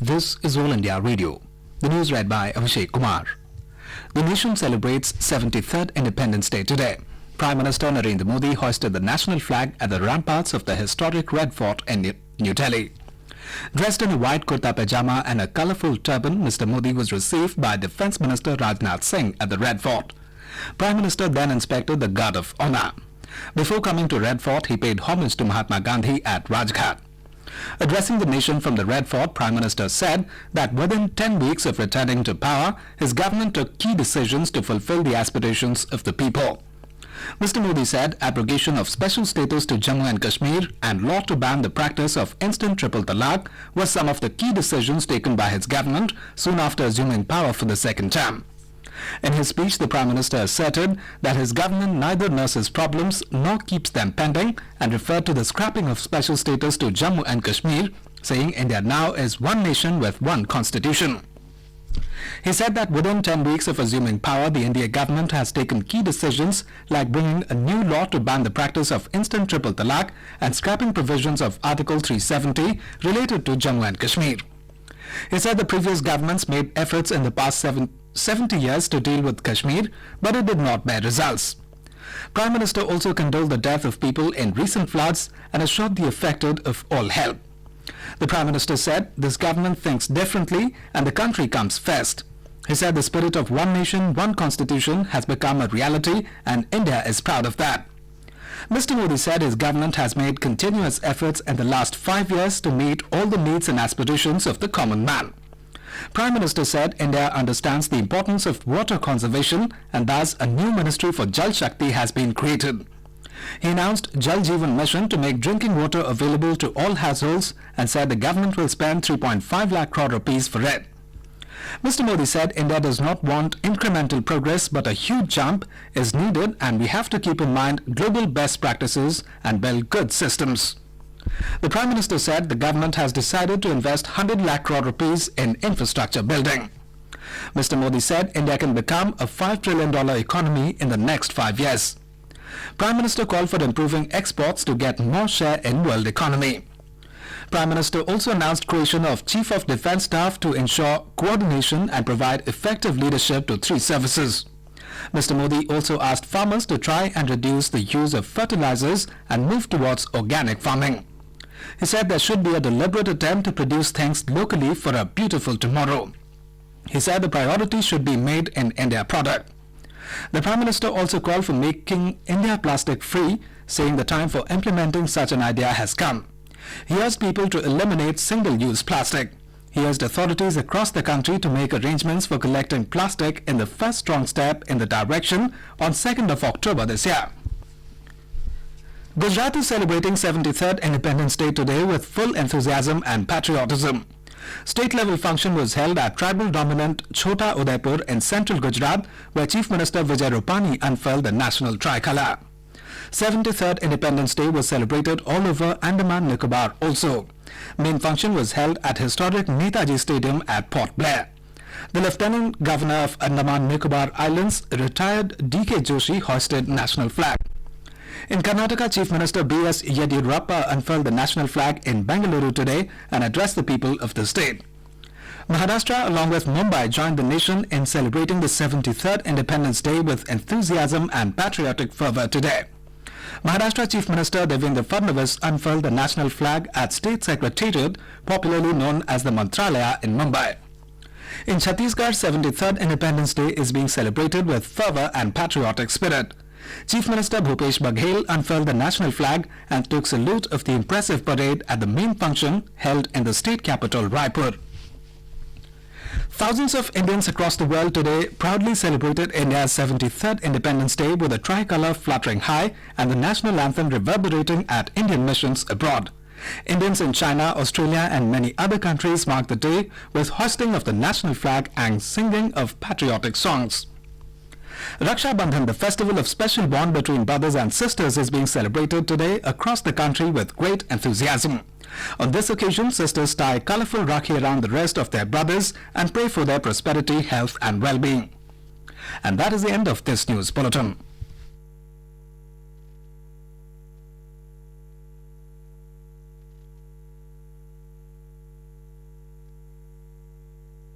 This is All India Radio. The news read by Abhishek Kumar. The nation celebrates 73rd Independence Day today. Prime Minister Narendra Modi hoisted the national flag at the ramparts of the historic Red Fort in New Delhi. Dressed in a white kurta pajama and a colourful turban, Mr. Modi was received by Defence Minister Rajnath Singh at the Red Fort. Prime Minister then inspected the Guard of Honour. Before coming to Red Fort, he paid homage to Mahatma Gandhi at Rajghat. Addressing the nation from the Red Fort, Prime Minister said that within 10 weeks of returning to power, his government took key decisions to fulfill the aspirations of the people. Mr. Modi said abrogation of special status to Jammu and Kashmir and law to ban the practice of instant triple talaq were some of the key decisions taken by his government soon after assuming power for the second term. In his speech, the Prime Minister asserted that his government neither nurses problems nor keeps them pending and referred to the scrapping of special status to Jammu and Kashmir, saying India now is one nation with one constitution. He said that within 10 weeks of assuming power, the India government has taken key decisions like bringing a new law to ban the practice of instant triple talaq and scrapping provisions of Article 370 related to Jammu and Kashmir. He said the previous governments made efforts in the past 70 years to deal with Kashmir, but it did not bear results. Prime Minister also condoled the death of people in recent floods and assured the affected of all help. The Prime Minister said this government thinks differently and the country comes first. He said the spirit of one nation, one constitution has become a reality and India is proud of that. Mr. Modi said his government has made continuous efforts in the last 5 years to meet all the needs and aspirations of the common man. Prime Minister said India understands the importance of water conservation and thus a new ministry for Jal Shakti has been created. He announced Jal Jeevan Mission to make drinking water available to all households and said the government will spend 3.5 lakh crore rupees for it. Mr. Modi said India does not want incremental progress but a huge jump is needed and we have to keep in mind global best practices and build good systems. The Prime Minister said the government has decided to invest 100 lakh crore rupees in infrastructure building. Mr. Modi said India can become a $5 trillion economy in the next 5 years. Prime Minister called for improving exports to get more share in world economy. Prime Minister also announced creation of Chief of Defence Staff to ensure coordination and provide effective leadership to 3 services. Mr. Modi also asked farmers to try and reduce the use of fertilizers and move towards organic farming. He said there should be a deliberate attempt to produce things locally for a beautiful tomorrow. He said the priority should be made in India product. The Prime Minister also called for making India plastic free, saying the time for implementing such an idea has come. He urged people to eliminate single-use plastic. He urged authorities across the country to make arrangements for collecting plastic in the first strong step in the direction on 2nd of October this year. Gujarat is celebrating 73rd Independence Day today with full enthusiasm and patriotism. State-level function was held at tribal-dominant Chota Udaipur in central Gujarat, where Chief Minister Vijay Rupani unfurled the national tricolour. 73rd Independence Day was celebrated all over Andaman Nicobar also. Main function was held at historic Netaji Stadium at Port Blair. The Lieutenant Governor of Andaman Nicobar Islands, retired D.K. Joshi, hoisted national flag. In Karnataka, Chief Minister B.S. Yediyurappa unfurled the national flag in Bengaluru today and addressed the people of the state. Maharashtra, along with Mumbai, joined the nation in celebrating the 73rd Independence Day with enthusiasm and patriotic fervour today. Maharashtra Chief Minister Devendra Fadnavis unfurled the national flag at State Secretariat, popularly known as the Mantralaya in Mumbai. In Chhattisgarh, 73rd Independence Day is being celebrated with fervour and patriotic spirit. Chief Minister Bhupesh Baghel unfurled the national flag and took salute of the impressive parade at the main function held in the state capital Raipur. Thousands of Indians across the world today proudly celebrated India's 73rd Independence Day with a tricolour fluttering high and the national anthem reverberating at Indian missions abroad. Indians in China, Australia and many other countries marked the day with hoisting of the national flag and singing of patriotic songs. Raksha Bandhan, the festival of special bond between brothers and sisters, is being celebrated today across the country with great enthusiasm. On this occasion, sisters tie colourful rakhi around the wrist of their brothers and pray for their prosperity, health and well-being. And that is the end of this news bulletin.